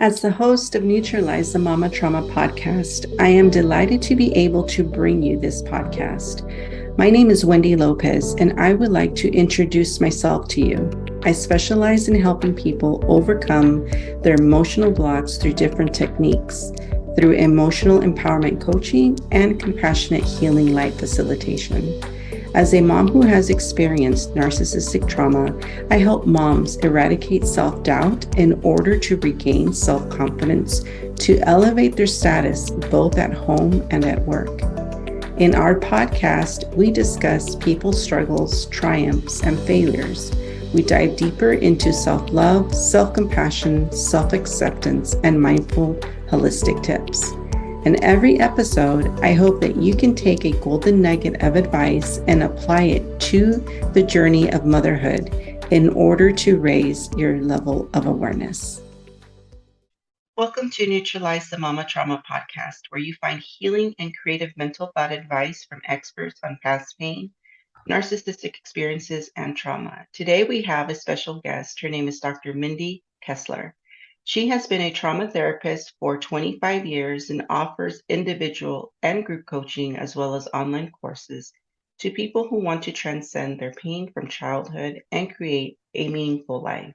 As the host of Neutralize the Mama Trauma podcast, I am delighted to be able to bring you this podcast. My name is Wendy Lopez, and I would like to introduce myself to you. I specialize in helping people overcome their emotional blocks through different techniques, through emotional empowerment coaching and compassionate healing light facilitation. As a mom who has experienced narcissistic trauma, I help moms eradicate self-doubt in order to regain self-confidence to elevate their status both at home and at work. In our podcast, we discuss people's struggles, triumphs, and failures. We dive deeper into self-love, self-compassion, self-acceptance, and mindful, holistic tips. In every episode, I hope that you can take a golden nugget of advice and apply it to the journey of motherhood in order to raise your level of awareness. Welcome to Neutralize the Mama Trauma podcast, where you find healing and creative mental thought advice from experts on past pain, narcissistic experiences, and trauma. Today, we have a special guest. Her name is Dr. Mindi Kessler. She has been a trauma therapist for 25 years and offers individual and group coaching as well as online courses to people who want to transcend their pain from childhood and create a meaningful life.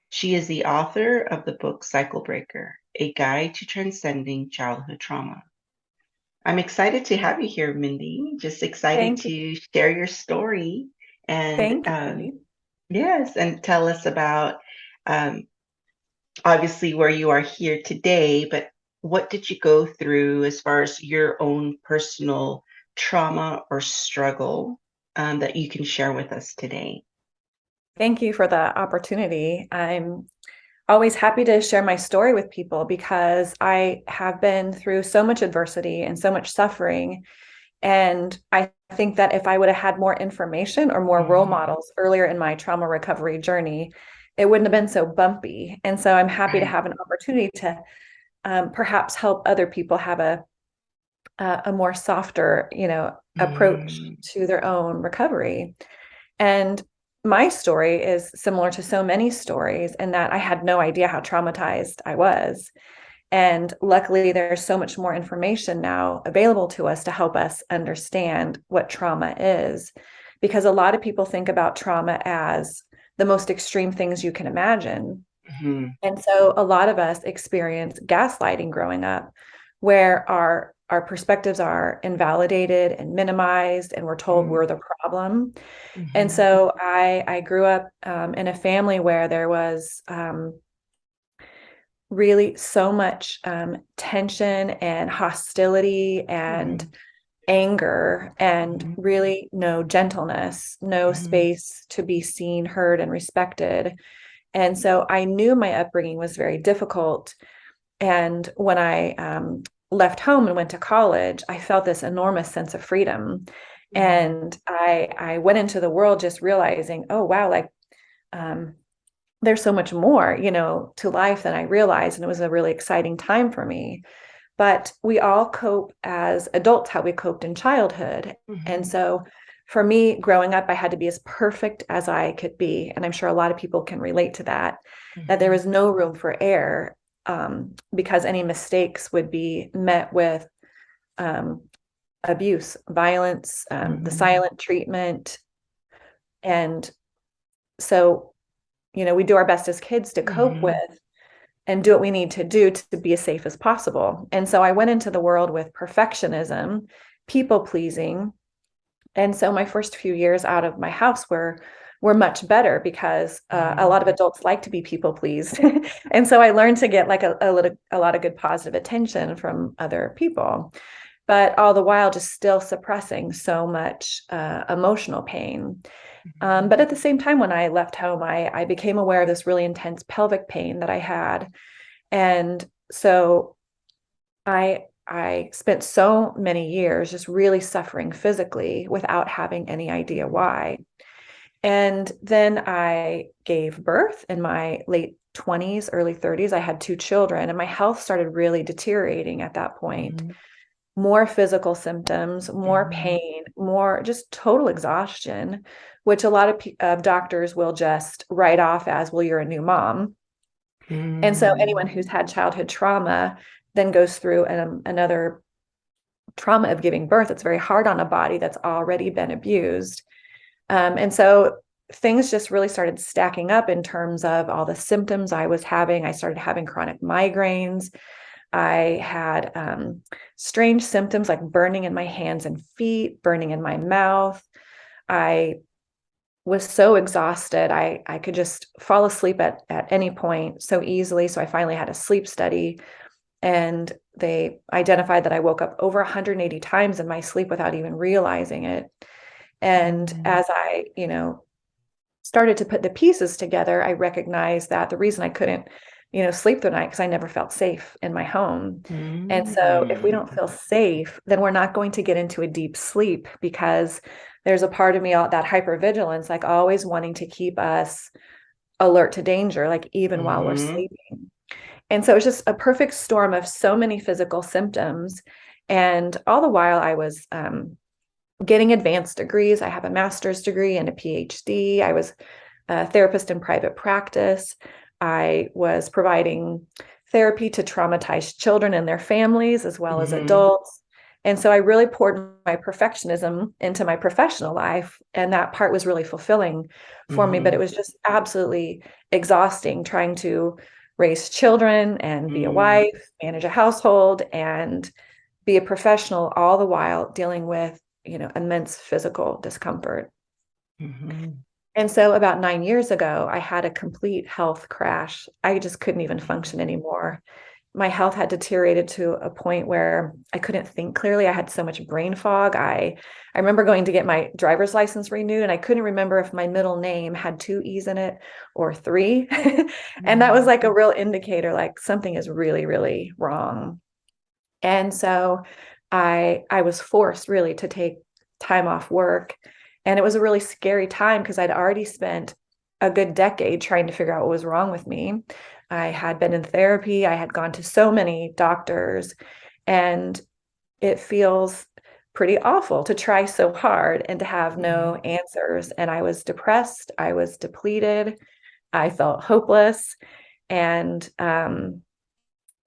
She is the author of the book Cycle Breaker, A Guide to Transcending Childhood Trauma. I'm excited to have you here, Mindi. Just excited Thank you. to share your story and Thank you. yes, and tell us about um, obviously where you are here today, but what did you go through as far as your own personal trauma or struggle that you can share with us today? Thank you for the opportunity. I'm always happy to share my story with people because I have been through so much adversity and so much suffering. And I think that if I would have had more information or more role Mhm. models earlier in my trauma recovery journey, it wouldn't have been so bumpy. And so I'm happy to Right. have an opportunity to perhaps help other people have a more softer, approach Mm. to their own recovery. And my story is similar to so many stories in that I had no idea how traumatized I was. And luckily, there's so much more information now available to us to help us understand what trauma is. Because a lot of people think about trauma as the most extreme things you can imagine. Mhm. And so a lot of us experience gaslighting growing up, where our perspectives are invalidated and minimized, and we're told Mhm. we're the problem. And Mhm. so I grew up in a family where there was really so much tension and hostility and Mhm. anger, and Mhm. really no gentleness, no Mhm. space to be seen, heard, and respected. And so I knew my upbringing was very difficult. And when I left home and went to college, I felt this enormous sense of freedom. Mhm. And I went into the world just realizing, oh, wow, like um, there's so much more, to life than I realized. And it was a really exciting time for me. But we all cope as adults how we coped in childhood. And Mhm. so for me, growing up, I had to be as perfect as I could be. And I'm sure a lot of people can relate to that there Mhm. was no room for error, because any mistakes would be met with um, abuse, violence, the Mhm. silent treatment. And so, we do our best as kids to cope with Mhm. and do what we need to do to be as safe as possible. And so I went into the world with perfectionism, people pleasing. And so my first few years out of my house were much better because a Mhm. lot of adults like to be people pleased. And so I learned to get like a lot of good positive attention from other people, but all the while just still suppressing so much emotional pain. Mhm. But at the same time, when I left home, I became aware of this really intense pelvic pain that I had. And so I spent so many years just really suffering physically without having any idea Mhm. why. And then I gave birth in my late 20s, early 30s. I had two children, and my health started really deteriorating at that point. Mhm. More physical symptoms, more Mhm. pain, more just total exhaustion, which a lot of doctors will just write off as, well, you're a new mom. And so Mm. anyone who's had childhood trauma then goes through another trauma of giving birth. It's very hard on a body that's already been abused. And so things just really started stacking up in terms of all the symptoms I was having. I started having chronic migraines. I had strange symptoms like burning in my hands and feet, burning in my mouth. I was so exhausted. I could just fall asleep at any point so easily. So I finally had a sleep study, and they identified that I woke up over 180 times in my sleep without even realizing it. And as I, started to put the pieces together, I recognized that the reason I couldn't, sleep the night because I never felt safe in my home. And so if we don't feel safe, then we're not going to get into a deep sleep, because there's a part of me, that hypervigilance, like always wanting to keep us alert to danger, like even while we're sleeping. And so it's just a perfect storm of so many physical symptoms. And all the while I was getting advanced degrees. I have a master's degree and a PhD. I was a therapist in private practice. I was providing therapy to traumatized children and their families, as well as adults. And so I really poured my perfectionism into my professional life. And that part was really fulfilling for me, but it was just absolutely exhausting trying to raise children and be a wife, manage a household, and be a professional, all the while dealing with, immense physical discomfort. And so about 9 years ago, I had a complete health crash. I just couldn't even function anymore. My health had deteriorated to a point where I couldn't think clearly. I had so much brain fog. I remember going to get my driver's license renewed, and I couldn't remember if my middle name had 2 E's in it or 3. And that was like a real indicator, like something is really, really wrong. And so I was forced really to take time off work. And it was a really scary time because I'd already spent a good decade trying to figure out what was wrong with me. I had been in therapy. I had gone to so many doctors, and it feels pretty awful to try so hard and to have no answers. And I was depressed. I was depleted. I felt hopeless. And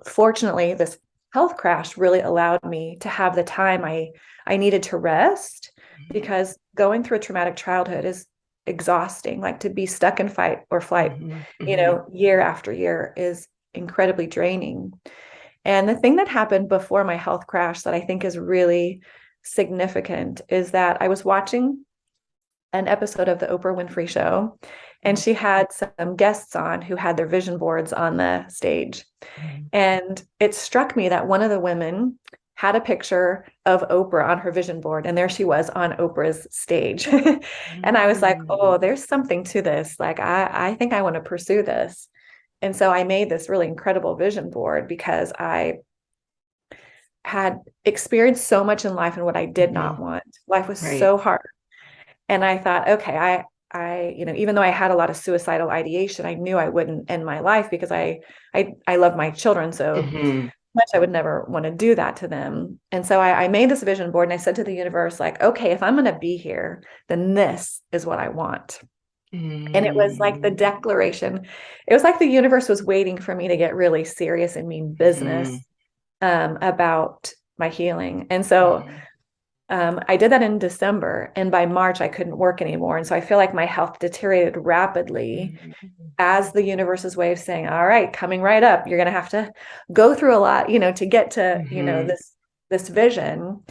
fortunately, this health crash really allowed me to have the time I needed to rest, because going through a traumatic childhood is exhausting. Like, to be stuck in fight or flight, year after year is incredibly draining. And the thing that happened before my health crash that I think is really significant is that I was watching an episode of the Oprah Winfrey Show, and she had some guests on who had their vision boards on the stage. And it struck me that one of the women had a picture of Oprah on her vision board, and there she was on Oprah's stage. And I was like, oh, there's something to this. Like, I think I want to pursue this. And so I made this really incredible vision board because I had experienced so much in life and what I did not want. Life was so hard. And I thought, okay, even though I had a lot of suicidal ideation, I knew I wouldn't end my life because I love my children so much. I would never want to do that to them. And so I made this vision board, and I said to the universe, like, okay, if I'm going to be here, then this is what I want. And it was like the declaration. It was like the universe was waiting for me to get really serious and mean business about my healing. And so I did that in December, and by March I couldn't work anymore. And so I feel like my health deteriorated rapidly as the universe's way of saying, all right, coming right up, you're going to have to go through a lot, to get to, this vision.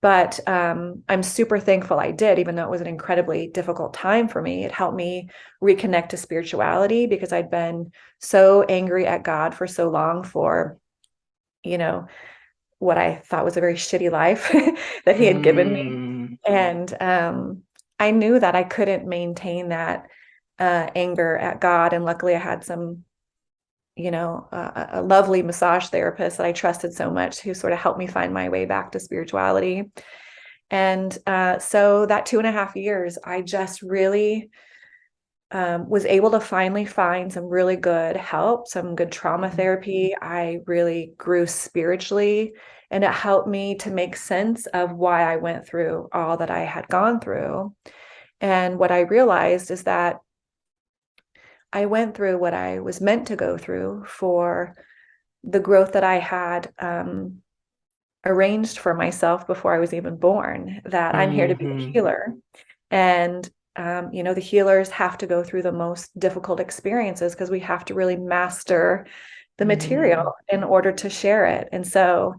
But I'm super thankful I did, even though it was an incredibly difficult time for me. It helped me reconnect to spirituality because I'd been so angry at God for so long for, what I thought was a very shitty life that he had given me. And I knew that I couldn't maintain that anger at God. And luckily I had some, a lovely massage therapist that I trusted so much who sort of helped me find my way back to spirituality. And so that 2.5 years, I just really was able to finally find some really good help, some good trauma therapy. I really grew spiritually, and it helped me to make sense of why I went through all that I had gone through. And what I realized is that I went through what I was meant to go through for the growth that I had arranged for myself before I was even born, that I'm here to be a healer. And, the healers have to go through the most difficult experiences because we have to really master the material in order to share it. And so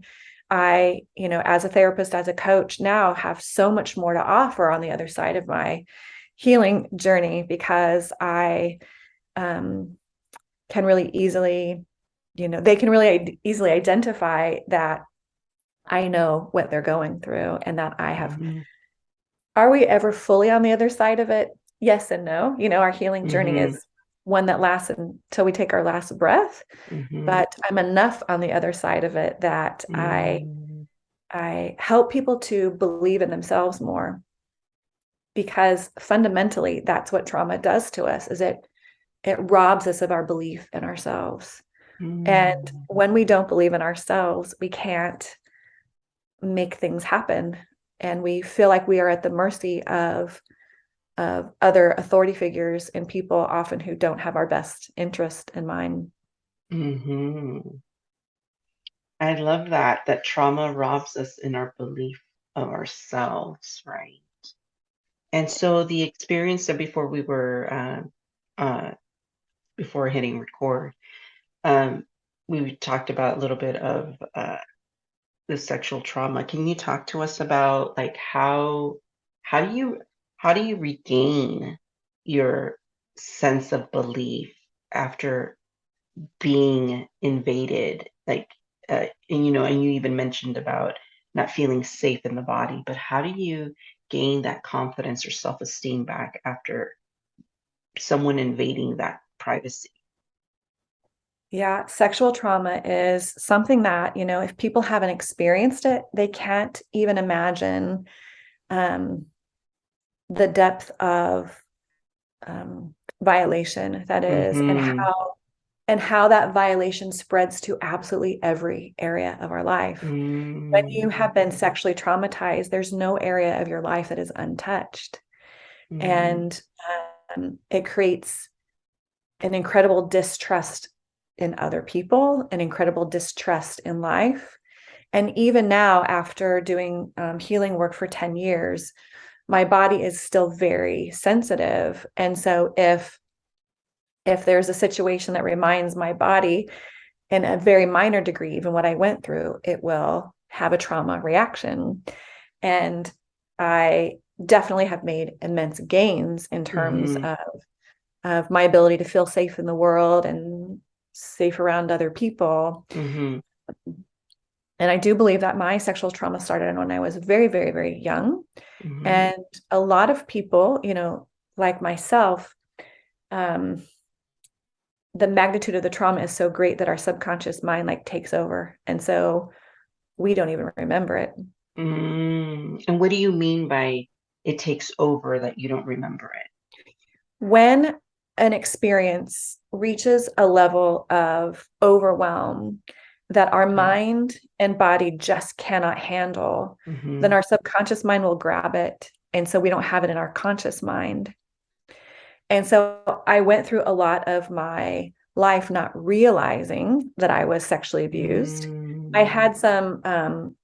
I, as a therapist, as a coach now have so much more to offer on the other side of my healing journey because I can really easily, they can really easily identify that I know what they're going through and that I have. Are we ever fully on the other side of it? Yes and no. Our healing journey is one that lasts until we take our last breath. But I'm enough on the other side of it that I help people to believe in themselves more, because fundamentally that's what trauma does to us, is it robs us of our belief in ourselves. And when we don't believe in ourselves, we can't make things happen. And we feel like we are at the mercy of other authority figures and people often who don't have our best interest in mind. I love that trauma robs us in our belief of ourselves, right? And so the experience that before we were before hitting record, we talked about a little bit of the sexual trauma. Can you talk to us about like how do you regain your sense of belief after being invaded? Like, and you even mentioned about not feeling safe in the body, but how do you gain that confidence or self-esteem back after someone invading that privacy? Yeah, sexual trauma is something that, if people haven't experienced it, they can't even imagine the depth of violation that is, and how that violation spreads to absolutely every area of our life. When you have been sexually traumatized, there's no area of your life that is untouched. And it creates an incredible distrust in other people, an incredible distrust in life. And even now, after doing healing work for 10 years, my body is still very sensitive. And so if there's a situation that reminds my body in a very minor degree, even what I went through, it will have a trauma reaction. And I definitely have made immense gains in terms of my ability to feel safe in the world and safe around other people. And I do believe that my sexual trauma started when I was very, very, very young. And a lot of people, like myself, the magnitude of the trauma is so great that our subconscious mind takes over. And so we don't even remember it. And what do you mean by it takes over, that you don't remember it? When an experience reaches a level of overwhelm that our mind and body just cannot handle, then our subconscious mind will grab it. And so we don't have it in our conscious mind. And so I went through a lot of my life not realizing that I was sexually abused. I had some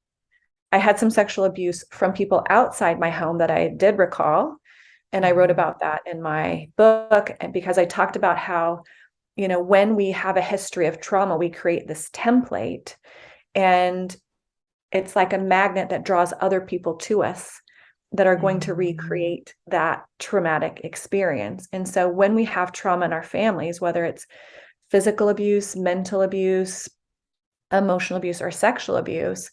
sexual abuse from people outside my home that I did recall. And I wrote about that in my book, and because I talked about how, when we have a history of trauma, we create this template, and it's like a magnet that draws other people to us that are going to recreate that traumatic experience. And so when we have trauma in our families, whether it's physical abuse, mental abuse, emotional abuse, or sexual abuse,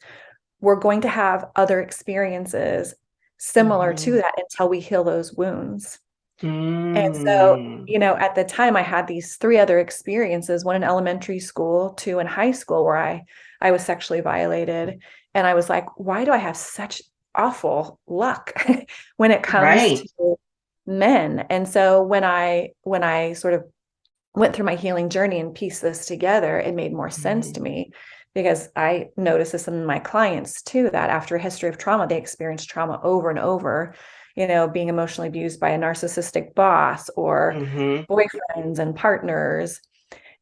we're going to have other experiences similar to that until we heal those wounds. And so, at the time I had these 3 other experiences, one in elementary school, 2 in high school, where I was sexually violated. And I was like, why do I have such awful luck when it comes to men? And so when I sort of went through my healing journey and pieced this together, it made more sense to me, because I noticed this in my clients too, that after a history of trauma, they experience trauma over and over. being emotionally abused by a narcissistic boss or Mm-hmm. boyfriends and partners.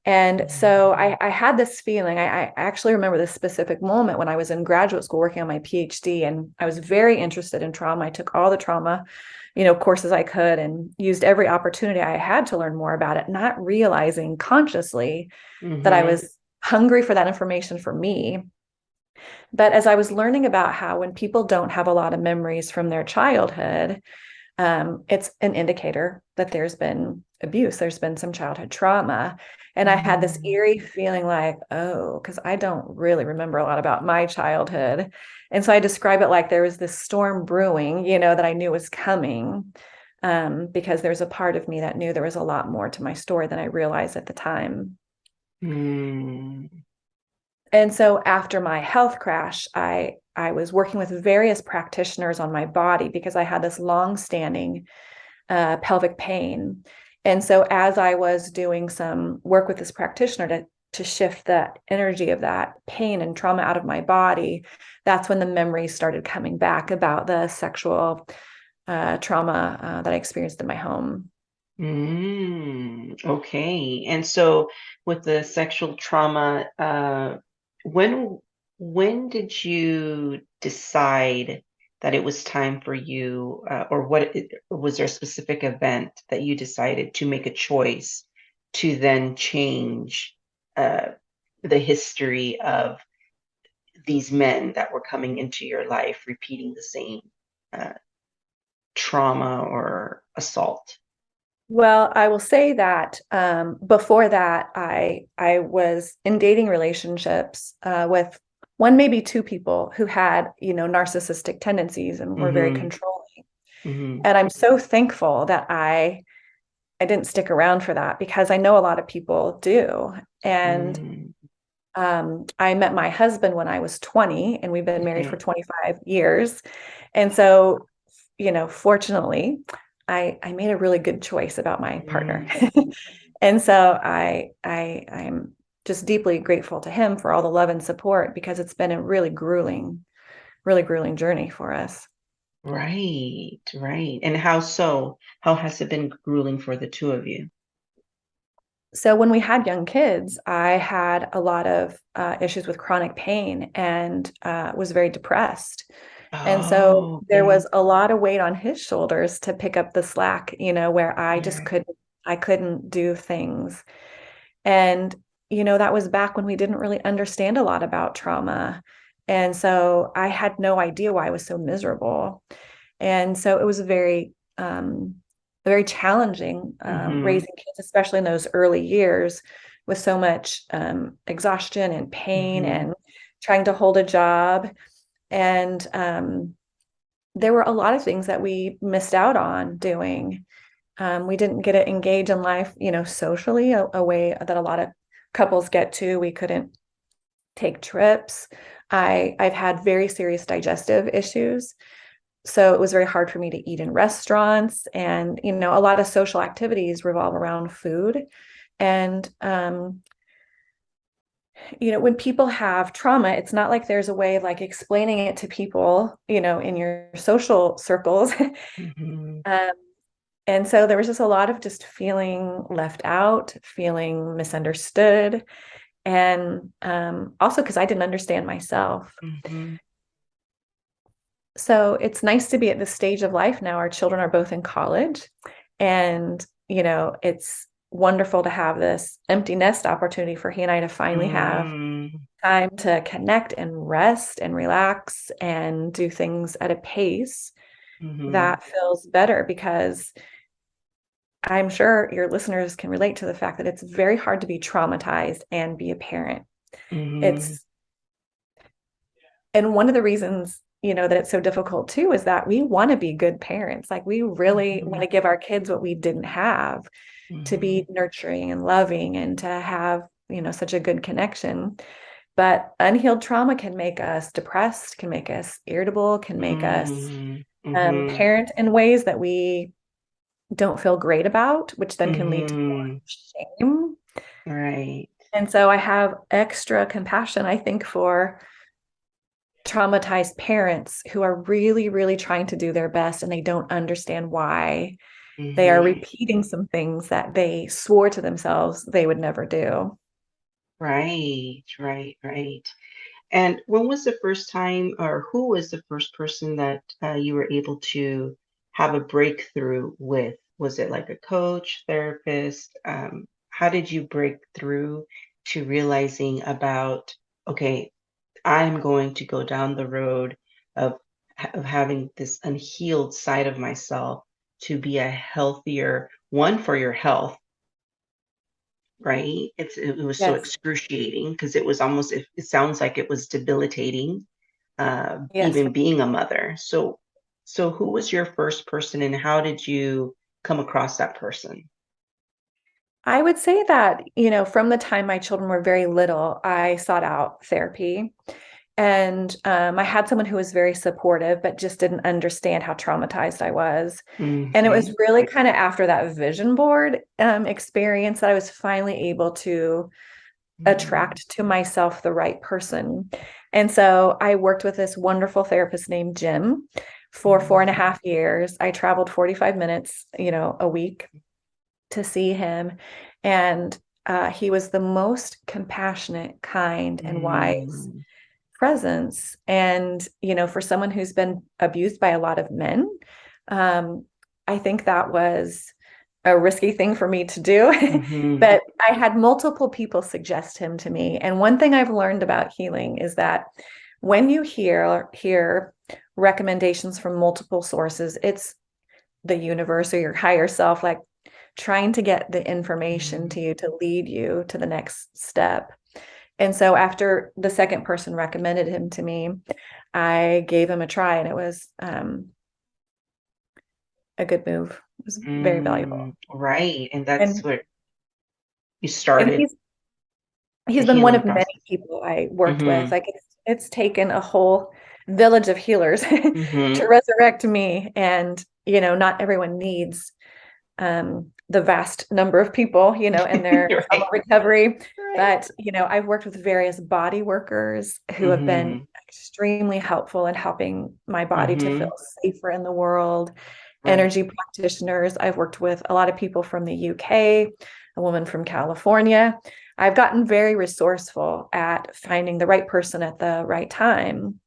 And so I had this feeling. I actually remember this specific moment when I was in graduate school working on my PhD, and I was very interested in trauma. I took all the trauma, courses I could and used every opportunity I had to learn more about it, not realizing consciously that I Mm-hmm. was hungry for that information for me. But as I was learning about how when people don't have a lot of memories from their childhood, it's an indicator that there's been abuse, there's been some childhood trauma. And I had this Mm-hmm. eerie feeling like, oh, because I don't really remember a lot about my childhood. And so I describe it like there was this storm brewing, that I knew was coming, because there's a part of me that knew there was a lot more to my story than I realized at the time. Mm-hmm. And so after my health crash, I was working with various practitioners on my body because I had this long-standing pelvic pain. And so as I was doing some work with this practitioner to shift the energy of that pain and trauma out of my body, that's when the memories started coming back about the sexual trauma that I experienced in my home. Okay. And so with the sexual trauma, when when did you decide that it was time for you, or was there a specific event that you decided to make a choice to then change uh, the history of these men that were coming into your life, repeating the same uh, trauma or assault? Well, I will say that before that, I was in dating relationships with one, maybe two people who had, narcissistic tendencies and were very Mm-hmm. controlling. Mm-hmm. And I'm so thankful that I didn't stick around for that because I know a lot of people do. And Mm, I met my husband when I was 20, and we've been married for okay. 25 years. And so, fortunately, I made a really good choice about my partner. Mm, And so I'm just deeply grateful to him for all the love and support because it's been a really grueling journey for us. right, right. And how so? How has it been grueling for the two of you? So when we had young kids, I had a lot of issues with chronic pain and was very depressed. And so Oh, there okay. was a lot of weight on his shoulders to pick up the slack, where I just Yeah. couldn't do things. And, that was back when we didn't really understand a lot about trauma. And so I had no idea why I was so miserable. And so it was very challenging Mm-hmm. raising kids, especially in those early years with so much exhaustion and pain Mm-hmm. and trying to hold a job. And there were a lot of things that we missed out on doing. We didn't get to engage in life, socially, a way that a lot of couples get to. We couldn't take trips. I've had very serious digestive issues. So it was very hard for me to eat in restaurants. And, a lot of social activities revolve around food. And, when people have trauma, it's not like there's a way of like explaining it to people, in your social circles. Mm-hmm. um, and so there was just a lot of just feeling left out, feeling misunderstood. And also because I didn't understand myself. Mm-hmm. So it's nice to be at this stage of life now. Our children are both in college, and it's wonderful to have this empty nest opportunity for he and I to finally have Mm-hmm. time to connect and rest and relax and do things at a pace Mm-hmm. that feels better, because I'm sure your listeners can relate to the fact that it's very hard to be traumatized and be a parent. Mm-hmm. It's And one of the reasons, that it's so difficult too is that we want to be good parents. Like we really want Mm-hmm. to give our kids what we didn't have, to Mm-hmm. be nurturing and loving and to have, such a good connection. But unhealed trauma can make us depressed, can make us irritable, can make us Mm-hmm. Mm-hmm. parent in ways that we don't feel great about, which then can lead to more Mm-hmm. shame. Right. And so I have extra compassion, I think, for traumatized parents who are really, really trying to do their best and they don't understand why. They are Mm-hmm. repeating some things that they swore to themselves they would never do. Right, right, right. And when was the first time, or who was the first person that you were able to have a breakthrough with? Was it like a coach, therapist? How did you break through to realizing about, okay, I'm going to go down the road of, of having this unhealed side of myself to be a healthier one for your health, right? It was so Yes. excruciating because it was almost, it sounds like it was debilitating, Yes. even being a mother. So who was your first person and how did you come across that person? I would say that, from the time my children were very little, I sought out therapy. And I had someone who was very supportive, but just didn't understand how traumatized I was. And it Hmm. was really kind of after that vision board experience that I was finally able to Mm, attract to myself the right person. And so I worked with this wonderful therapist named Jim for four and a mm, half years. I traveled 45 minutes, a week to see him. And he was the most compassionate, kind, and wise mm, presence. And, for someone who's been abused by a lot of men, um, I think that was a risky thing for me to do. mhm, But I had multiple people suggest him to me. And one thing I've learned about healing is that when you hear recommendations from multiple sources, it's the universe or your higher self, like trying to get the information mm, to you to lead you to the next step. And so after the second person recommended him to me, I gave him a try and it was a good move. It was very valuable. right. And that's And what you and started the he's been one healing of many process. people I worked with. Hmm. Like it's taken a whole village of healers to Hmm. resurrect me. And, not everyone needs the vast number of people, in their trauma Right. recovery. Right. But, I've worked with various body workers who have been Hmm. extremely helpful in helping my body to feel Hmm. safer in the world. Right. Energy practitioners. I've worked with a lot of people from the UK, a woman from California. I've gotten very resourceful at finding the right person at the right time.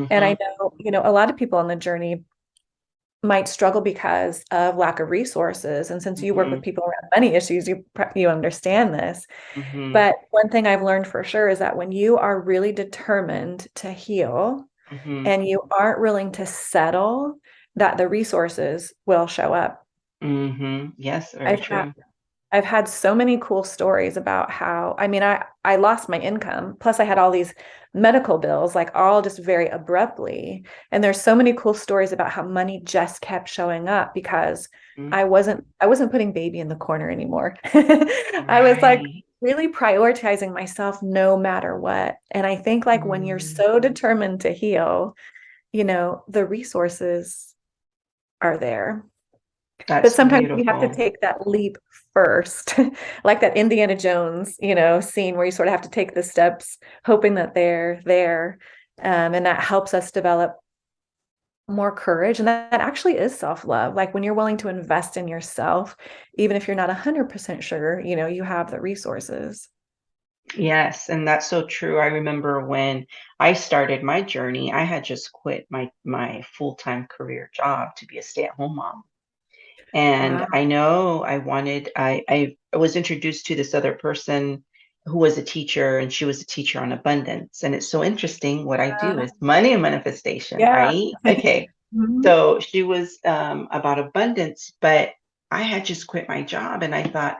And Hmm. I know, a lot of people on the journey might struggle because of lack of resources. And since you work Hmm. with people around money issues, you understand this. Hmm. But one thing I've learned for sure is that when you are really determined to heal Hmm. and you aren't willing to settle, that the resources will show up. Hmm. Yes, very I've had true. I've had so many cool stories about how, I mean, I lost my income. Plus I had all these medical bills, like all just very abruptly. And there's so many cool stories about how money just kept showing up because Mm. I wasn't putting baby in the corner anymore. I was like Right. really prioritizing myself no matter what. And I think like when you're Mm. so determined to heal, the resources are there. But That's sometimes you have to beautiful. take that leap first, like that Indiana Jones, scene where you sort of have to take the steps, hoping that they're there. And that helps us develop more courage. And that actually is self-love. Like when you're willing to invest in yourself, even if you're not 100% sure, you have the resources. Yes, and that's so true. I remember when I started my journey, I had just quit my full-time career job to be a stay-at-home mom. And Wow. I know I was introduced to this other person who was a teacher, and she was a teacher on abundance. And it's so interesting what I do is money and manifestation, Yeah. right? Okay. Mhm. So she was about abundance, but I had just quit my job and I thought,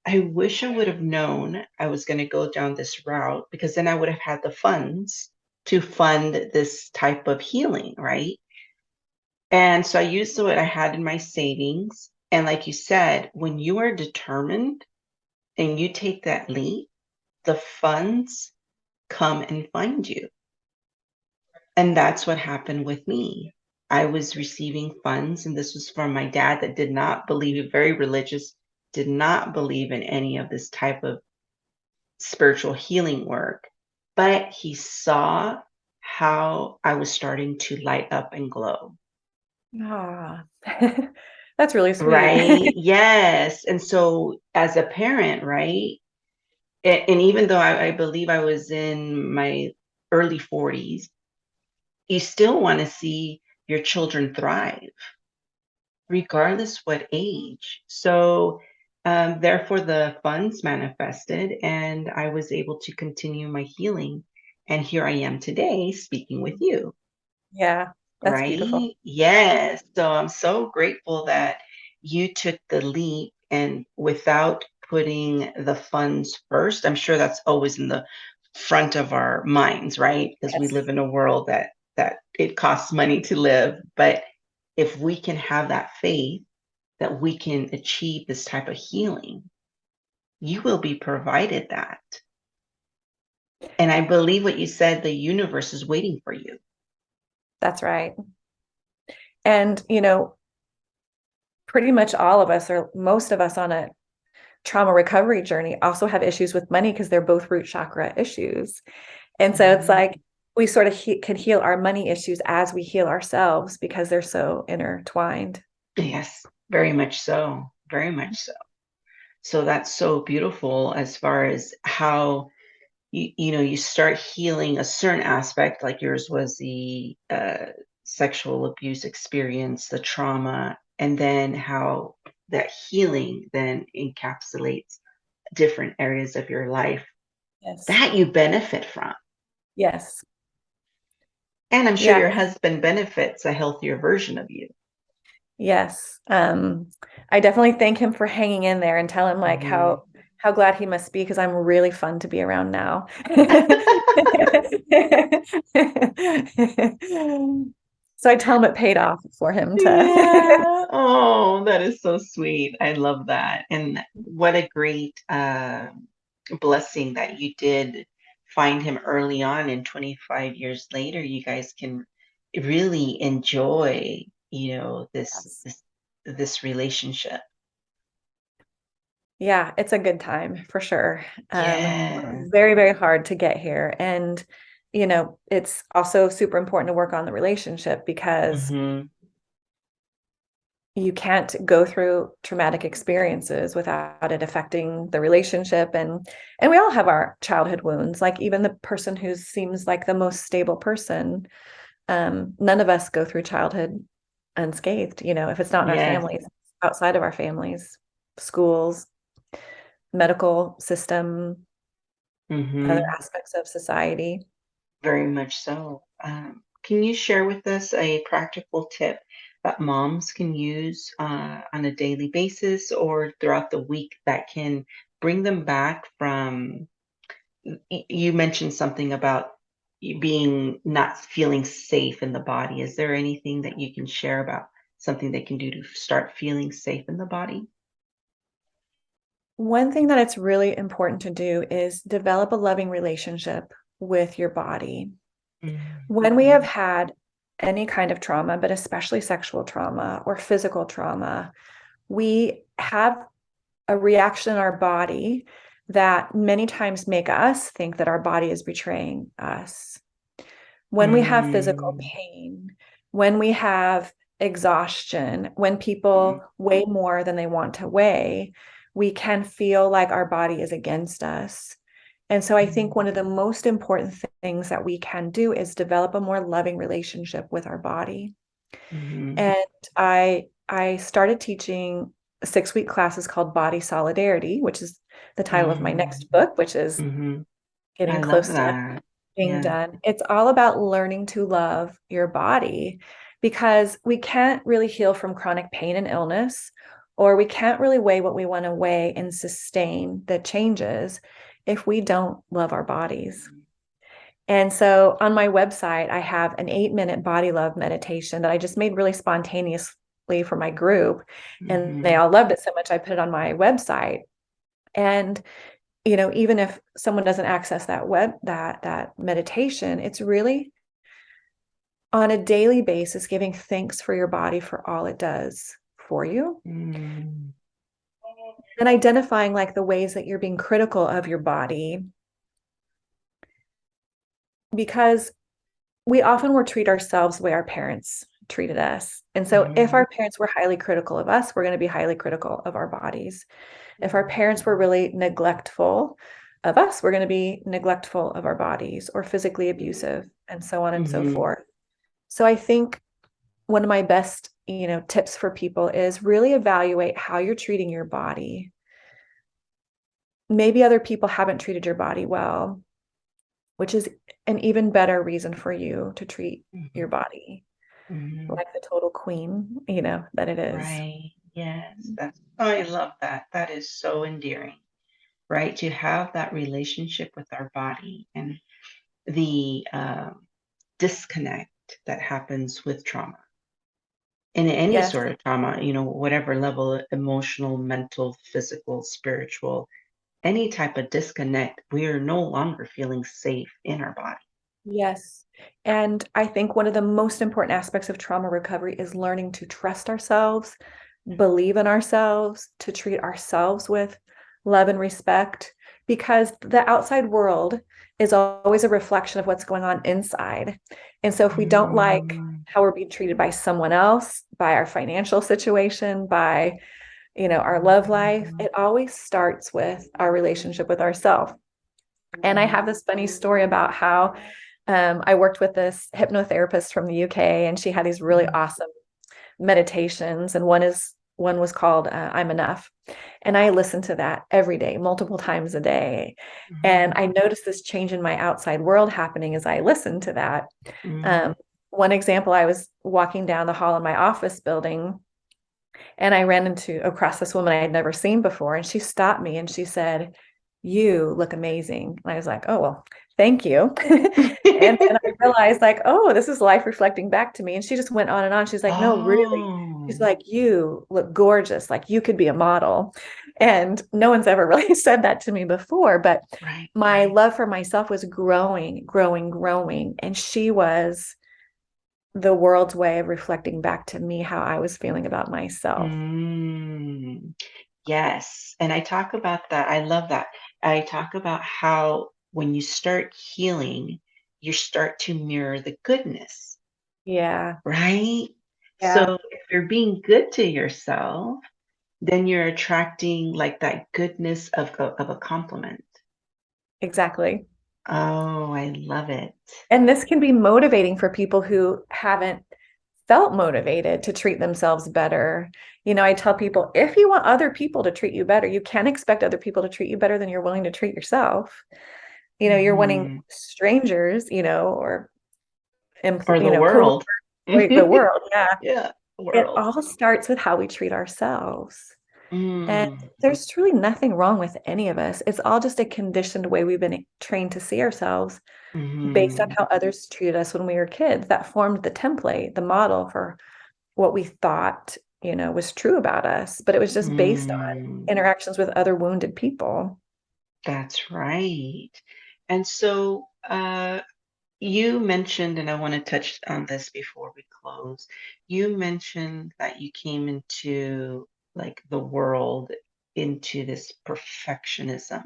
I wish I would have known I was going to go down this route because then I would have had the funds to fund this type of healing, right? And so I used what I had in my savings. And like you said, when you are determined and you take that leap, the funds come and find you. And that's what happened with me. I was receiving funds, and this was from my dad that did not believe, very religious, did not believe in any of this type of spiritual healing work, but he saw how I was starting to light up and glow. Ah, that's really sweet. Right? Yes. And so as a parent, right? And even though I believe I was in my early 40s, you still want to see your children thrive, regardless what age. So, therefore, the funds manifested, and I was able to continue my healing. And here I am today speaking with you. Yeah, that's beautiful. Right? Yes. So I'm so grateful that you took the leap and without putting the funds first. I'm sure that's always in the front of our minds, right? Because we live Yes. in a world that it costs money to live. But if we can have that faith that we can achieve this type of healing, you will be provided that. And I believe what you said, the universe is waiting for you. That's right. And, pretty much all of us, or most of us on a trauma recovery journey, also have issues with money because they're both root chakra issues. And so it's Mhm. like we sort of can heal our money issues as we heal ourselves because they're so intertwined. Yes, very much so. Very much so. So that's so beautiful as far as how you start healing a certain aspect, like yours was the sexual abuse experience, the trauma, and then how that healing then encapsulates different areas of your life Yes. that you benefit from. Yes. And I'm sure Yeah. your husband benefits a healthier version of you. Yes. I definitely thank him for hanging in there and tell him like Mhm. how glad he must be because I'm really fun to be around now. So I tell him it paid off for him to. Yeah. Oh, that is so sweet. I love that. And what a great blessing that you did find him early on, and 25 years later, you guys can really enjoy, this relationship. Yeah, it's a good time for sure. Yes. Very, very hard to get here. And, it's also super important to work on the relationship because Hmm. you can't go through traumatic experiences without it affecting the relationship. And we all have our childhood wounds, like even the person who seems like the most stable person. None of us go through childhood unscathed, if it's not in our Yes. families, outside of our families, schools, medical system, other Hmm. aspects of society. Very much so. Can you share with us a practical tip that moms can use on a daily basis or throughout the week that can bring them back from? You mentioned something about you being not feeling safe in the body. Is there anything that you can share about something they can do to start feeling safe in the body? One thing that it's really important to do is develop a loving relationship with your body. When we have Mhm. had any kind of trauma, but especially sexual trauma or physical trauma, we have a reaction in our body that many times make us think that our body is betraying us. When we have physical Mm. pain, when we have exhaustion, when Mm. people weigh more than they want to weigh, we can feel like our body is against us. And so I think one of the most important things that we can do is develop a more loving relationship with our body. Mhm. And I started teaching 6-week classes called Body Solidarity, which is the title of my Mm. next book, which is Mhm. I getting love close to that. being Yeah. done. It's all about learning to love your body because we can't really heal from chronic pain and illness, or we can't really weigh what we want to weigh and sustain the changes if we don't love our bodies. And so on my website, I have an 8-minute body love meditation that I just made really spontaneously for my group. And they Mhm. all loved it so much, I put it on my website. And even if someone doesn't access that meditation, it's really on a daily basis giving thanks for your body for all it does for you Mm. and identifying like the ways that you're being critical of your body because we often will treat ourselves the way our parents treated us. And so if our parents were highly critical of us, we're going to be highly critical of our bodies. If our parents were really neglectful of us, we're going to be neglectful of our bodies, or physically abusive, and so on and so forth. So I think one of my best, tips for people is really evaluate how you're treating your body. Maybe other people haven't treated your body well, which is an even better reason for you to treat your body like the total queen, that it is. Right. Yes. I love that. That is so endearing, right? To have that relationship with our body, and the disconnect that happens with trauma. In any Yes. sort of trauma, whatever level, emotional, mental, physical, spiritual, any type of disconnect, we are no longer feeling safe in our body. Yes. And I think one of the most important aspects of trauma recovery is learning to trust ourselves, believe in ourselves, to treat ourselves with love and respect, because the outside world is always a reflection of what's going on inside. And so if we don't like how we're being treated by someone else, by our financial situation, by, our love life, it always starts with our relationship with ourselves. And I have this funny story about how I worked with this hypnotherapist from the UK, and she had these really awesome meditations. And one was called I'm Enough. And I listened to that every day, multiple times a day. And I noticed this change in my outside world happening as I listened to that. One example, I was walking down the hall in my office building, and I ran across this woman I had never seen before. And she stopped me and she said, "You look amazing." And I was like, "Oh, well, thank you." And then I realized, like, oh, this is life reflecting back to me. And she just went on and on. She's like, "No, really." She's like, "You look gorgeous. Like, you could be a model." And no one's ever really said that to me before, but my love for myself was growing, growing, growing. And she was the world's way of reflecting back to me how I was feeling about myself. Yes. And I talk about that. I love that. I talk about how when you start healing, you start to mirror the goodness, Yeah. right? Yeah. So if you're being good to yourself, then you're attracting like that goodness of a compliment. Exactly. Oh, I love it. And this can be motivating for people who haven't felt motivated to treat themselves better. I tell people, if you want other people to treat you better, you can't expect other people to treat you better than you're willing to treat yourself. You're wanting strangers, or Or the coworkers, world. the world. Yeah. Yeah, the It world. all starts with how we treat ourselves. And Mm, there's truly nothing wrong with any of us. It's all just a conditioned way we've been trained to see ourselves based on mhm, how others treated us when we were kids. That formed the template, the model for what we thought, was true about us. But it was just based on mm. interactions with other wounded people. That's right. And so you mentioned, and I want to touch on this before we close. You mentioned that you came into like the world into this perfectionism.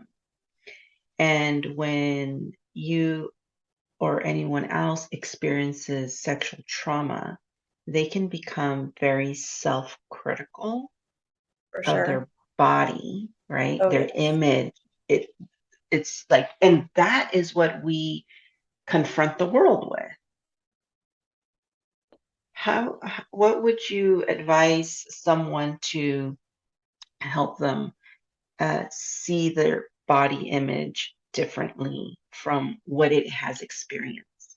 And when you or anyone else experiences sexual trauma, they can become very self-critical For of sure. their body, right? Oh, Their yes. image. It it's like, and that is what we confront the world with. What would you advise someone to help them see their body image differently from what it has experienced?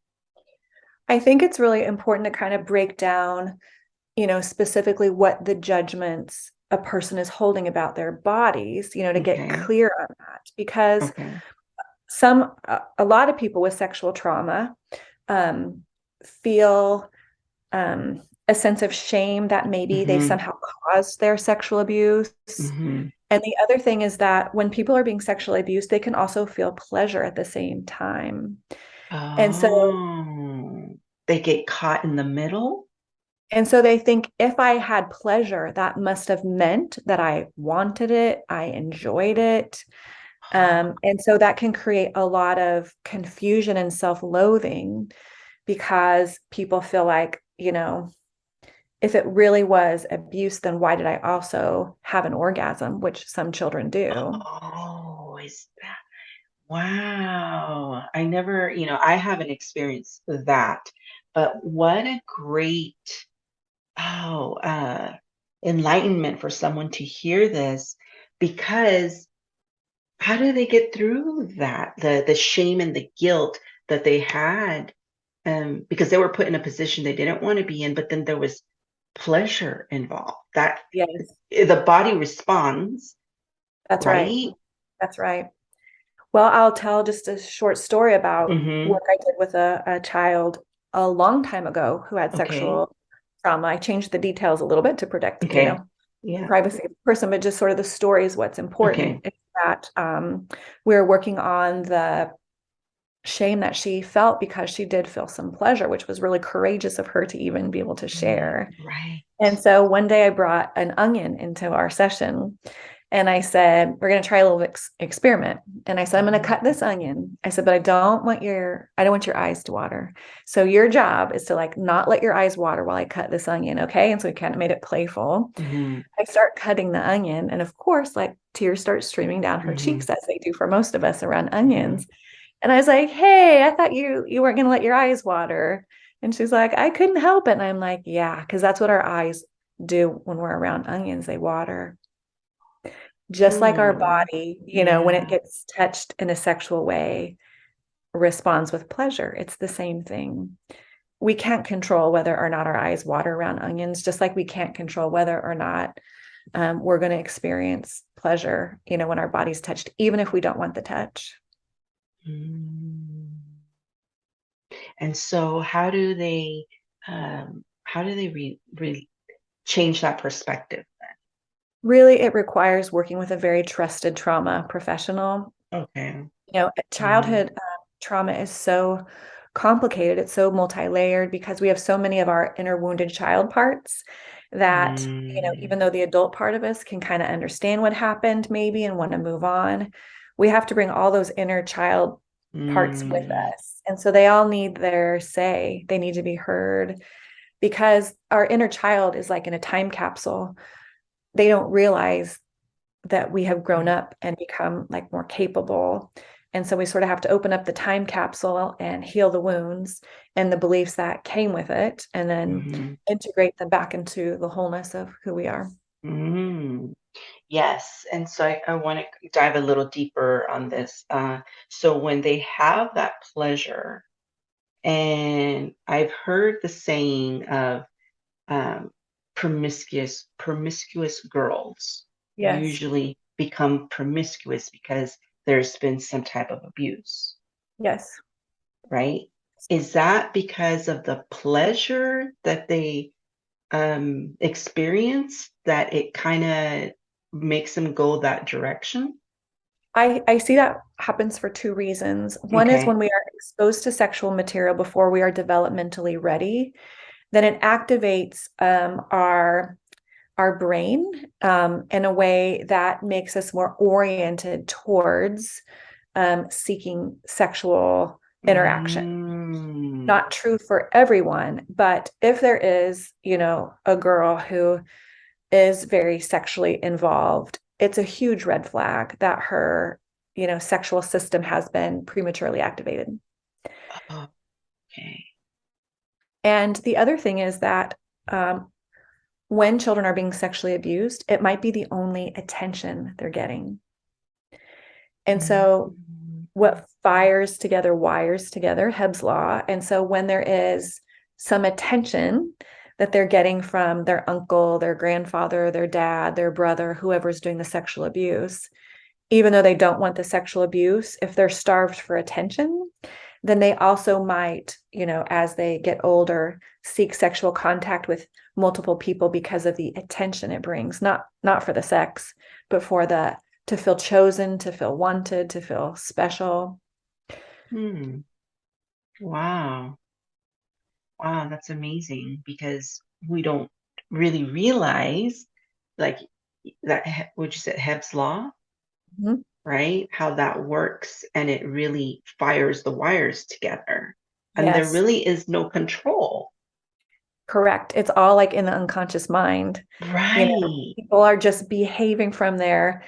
I think it's really important to kind of break down, specifically what the judgments a person is holding about their bodies, to get Okay. clear on that. Because Okay. a lot of people with sexual trauma um, feel a sense of shame that maybe they've Mm-hmm. somehow caused their sexual abuse. Mm-hmm. And the other thing is that when people are being sexually abused, they can also feel pleasure at the same time. And so Oh, they get caught in the middle? they think, if I had pleasure, that must have meant that I wanted it, I enjoyed it. And so that can create a lot of confusion and self-loathing, because people feel like, if it really was abuse, then why did I also have an orgasm, which some children do? Oh, is that wow. I never, I haven't experienced that, but what a great oh, enlightenment for someone to hear this because how do they get through that? The shame and the guilt that they had because they were put in a position they didn't want to be in, but then there was pleasure involved. That Yes, the body responds, that's right. right? That's right. Well, I'll tell just a short story about Mm-hmm. work I did with a child a long time ago who had Okay. sexual trauma. I changed the details a little bit to protect, Okay. the Yeah. privacy of the person, but just sort of the story is what's Okay. important. Is that we're working on the shame that she felt because she did feel some pleasure, which was really courageous of her to even be able to share. Right. And so one day I brought an onion into our session and I said, we're going to try a little experiment. And I said, I'm going to cut this onion. I said, but I don't want your eyes to water. So your job is to like not let your eyes water while I cut this onion. Okay. And so we kind of made it playful. Mm-hmm. I start cutting the onion. And of course, like tears start streaming down her Mm-hmm. cheeks as they do for most of us around Mm-hmm. onions. And I was like, hey, I thought you weren't going to let your eyes water. And she's like, I couldn't help it. And I'm like, yeah, because that's what our eyes do when we're around onions, they water. Just like our Ooh. body, when it Yeah. gets touched in a sexual way, responds with pleasure. It's the same thing. We can't control whether or not our eyes water around onions, just like we can't control whether or not we're going to experience pleasure, when our body's touched, even if we don't want the touch. Mm. And so how do they change that perspective? Really, it requires working with a very trusted trauma professional. Okay. Mm, Childhood trauma is so complicated. It's so multi-layered because we have so many of our inner wounded child parts that, mm, even though the adult part of us can kind of understand what happened maybe and want to move on, we have to bring all those inner child parts with mm, us. And so they all need their say. They need to be heard because our inner child is like in a time capsule. They don't realize that we have grown mm, up and become like more capable. And so we sort of have to open up the time capsule and heal the wounds and the beliefs that came with it, and then mhm, integrate them back into the wholeness of who we are. mm. Yes. And so I want to dive a little deeper on this. So when they have that pleasure, and I've heard the saying of um, promiscuous girls Yes. usually become promiscuous because there's been some type of abuse, Yes. right? Is that because of the pleasure that they experience that it kind of makes them go that direction? I see that happens for two reasons. One is Okay. when we are exposed to sexual material before we are developmentally ready, then it activates our brain in a way that makes us more oriented towards seeking sexual interaction. Mm, Not true for everyone, but if there is, a girl who is very sexually involved, it's a huge red flag that her, sexual system has been prematurely activated. okay. And the other thing is that when children are being sexually abused, it might be the only attention they're getting. And so Mm, what fires together wires together, Hebb's law. And so when there is some attention that they're getting from their uncle, their grandfather, their dad, their brother, whoever's doing the sexual abuse, even though they don't want the sexual abuse, if they're starved for attention, then they also might, as they get older, seek sexual contact with multiple people because of the attention it brings, not for the sex, but for the to feel chosen, to feel wanted, to feel special. hmm. Wow. Wow, that's amazing because we don't really realize like that what you said, Hebb's law, Mhm. right? How that works and it really fires the wires together. and there Yes, really is no control. correct. It's all like in the unconscious mind. You know, Right. people are just behaving from their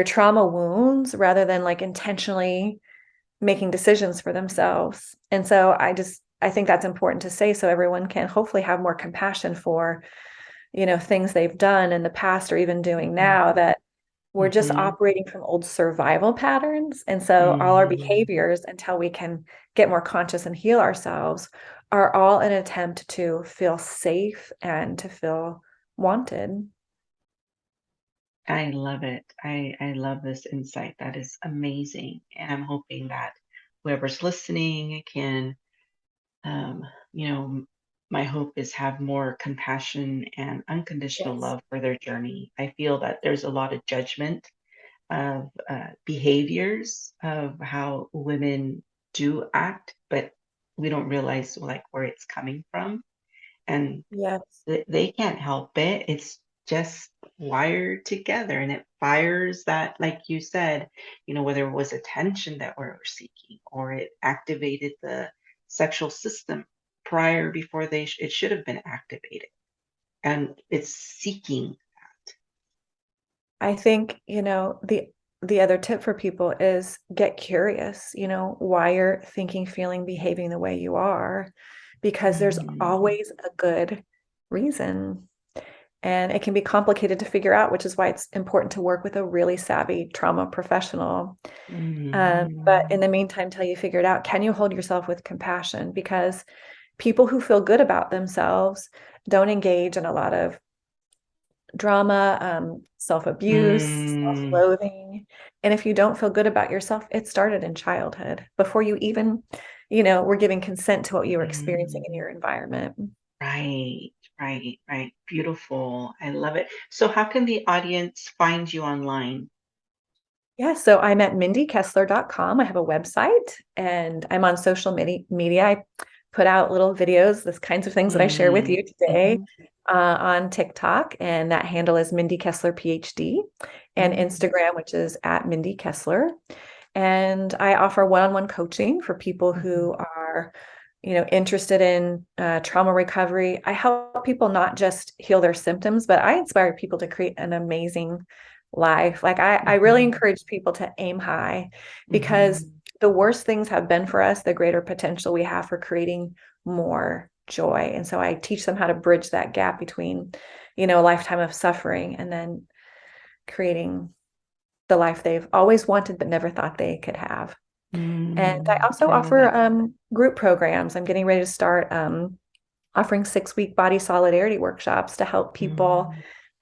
trauma wounds rather than like intentionally making decisions for themselves. And so I think that's important to say so everyone can hopefully have more compassion for, things they've done in the past or even doing now, that we're just Mm-hmm. operating from old survival patterns. And so all our Mm-hmm. behaviors, until we can get more conscious and heal ourselves, are all an attempt to feel safe and to feel wanted. I love it. I love this insight. That is amazing. And I'm hoping that whoever's listening can, um, you know, my hope is have more compassion and unconditional Yes. love for their journey. I feel that there's a lot of judgment of behaviors of how women do act, but we don't realize like where it's coming from. And Yes. they can't help it. It's just wired together and it fires that, like you said, whether it was attention that we're seeking or it activated the sexual system prior before it should have been activated. And it's seeking. I think, the other tip for people is get curious, why you're thinking, feeling, behaving the way you are, because there's Mm, always a good reason. And it can be complicated to figure out, which is why it's important to work with a really savvy trauma professional. But in mm, the meantime, till you figure it out, can you hold yourself with compassion? Because people who feel good about themselves don't engage in a lot of drama, self-abuse, mm, self-loathing. And if you don't feel good about yourself, it started in childhood before you even, were giving consent to what you were experiencing in mm. your environment. Right, right, right. Beautiful. I love it. So, how can the audience find you online? Yeah, so I'm at mindykessler.com. I have a website and I'm on social media. I put out little videos, the kinds of things that I share with Mm, you today mhm, on TikTok, and that handle is Mindi Kessler PhD, and mm, Instagram, which is at Mindi Kessler. And I offer one-on-one coaching for people who mhm, are, interested in trauma recovery. I help people not just heal their symptoms, but I inspire people to create an amazing life. Like I really mhm, encourage people to aim high, because mhm, the worse things have been for us, the greater potential we have for creating more joy. And so I teach them how to bridge that gap between, a lifetime of suffering and then creating the life they've always wanted but never thought they could have. And I also I love offer it. group programs. I'm getting ready to start offering 6-week body solidarity workshops to help people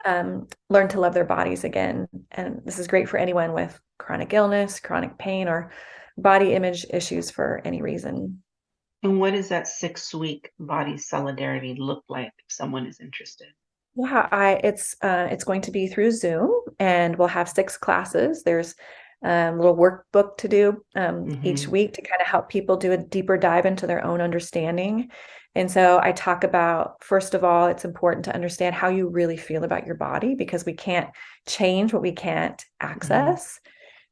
Mm. learn to love their bodies again. And this is great for anyone with chronic illness, chronic pain, or body image issues for any reason. And what does that 6-week body solidarity look like if someone is interested? Yeah, it's going to be through Zoom, and we'll have 6 classes. There's a little workbook to do each Hmm. week to kind of help people do a deeper dive into their own understanding. And so I talk about, first of all, it's important to understand how you really feel about your body, because we can't change what we can't Hmm. access.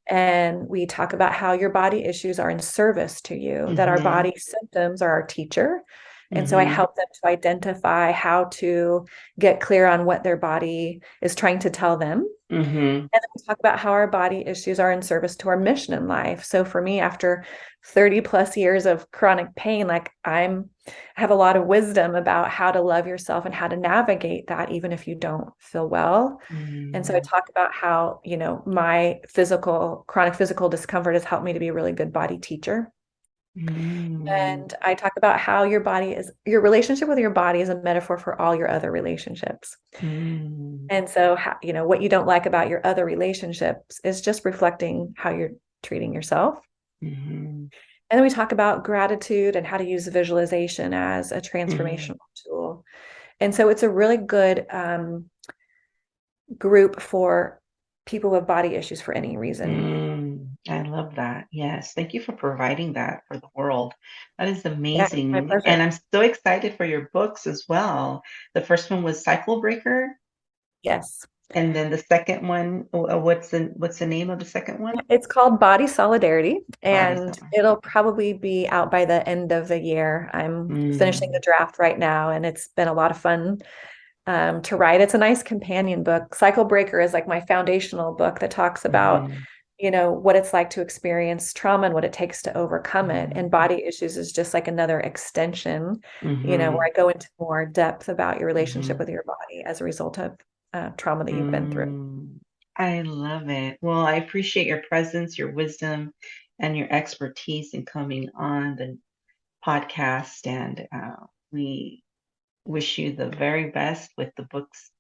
And we talk about how your body issues are in service to you, that our Hmm. body symptoms are our teacher. And so I Hmm. help them to identify how to get clear on what their body is trying to tell them. Hmm. And then we talk about how our body issues are in service to our mission in life. So for me, after 30 plus years of chronic pain, like I have a lot of wisdom about how to love yourself and how to navigate that, even if you don't feel well. And so I Hmm. talk about how, my chronic physical discomfort has helped me to be a really good body teacher. Hmm. And I talk about how your relationship with your body is a metaphor for all your other relationships. Hmm. And so, what you don't like about your other relationships is just reflecting how you're treating yourself. Hmm. And then we talk about gratitude and how to use visualization as a Hmm. transformational tool. And so it's a really good group for people with body issues for any reason. I love that. Yes. Thank you for providing that for the world. That is Yeah, my amazing. And pleasure. I'm so excited for your books as well. The first one was Cycle Breaker. Yes. And then the second one, what's the name of the second one? It's called Body Solidarity, Body and Summer. it'll probably be out by the end of the year. I'm finishing the Mm, draft right now, and it's been a lot of fun to write. It's a nice companion book. Cycle Breaker is like my foundational book that talks about, mhm, what it's like to experience trauma and what it takes to overcome it. mhm, And Body Issues is just like another extension, where mhm, I go into more depth about your relationship mhm, with your body as a result of trauma that you've been through. mm. I love it. Well, I appreciate your presence, your wisdom, and your expertise in coming on the podcast. And we wish you the very best with the books,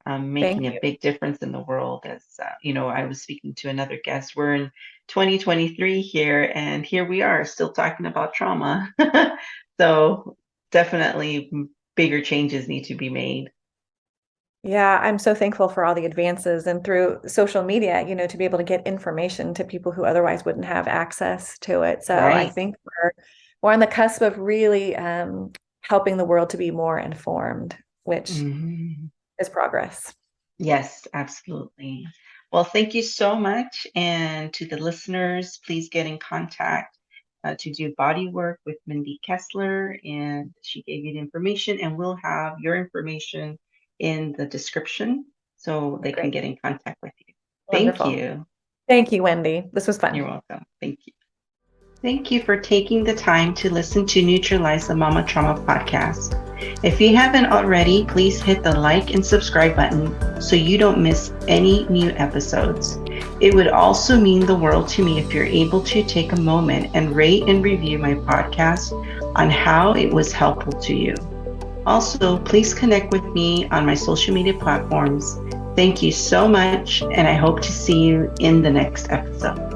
making Thank a you. big difference in the world. As I was speaking to another guest. We're in 2023 here, and here we are still talking about trauma. So definitely bigger changes need to be made. Yeah, I'm so thankful for all the advances and through social media, to be able to get information to people who otherwise wouldn't have access to it. So I Right. think we're on the cusp of really helping the world to be more informed, which Mhm. is progress. Yes, absolutely. Well, thank you so much. And to the listeners, please get in contact to do body work with Mindi Kessler. And she gave you the information, and we'll have your information in the description so Okay, they can great. get in contact with you. Thank Wonderful. you. Thank you, Wendy. This was You're fun. welcome. Thank you. Thank you for taking the time to listen to Neutralize the Mama Trauma podcast. If you haven't already, please hit the like and subscribe button so you don't miss any new episodes. It would also mean the world to me if you're able to take a moment and rate and review my podcast on how it was helpful to you. Also, please connect with me on my social media platforms. Thank you so much, and I hope to see you in the next episode.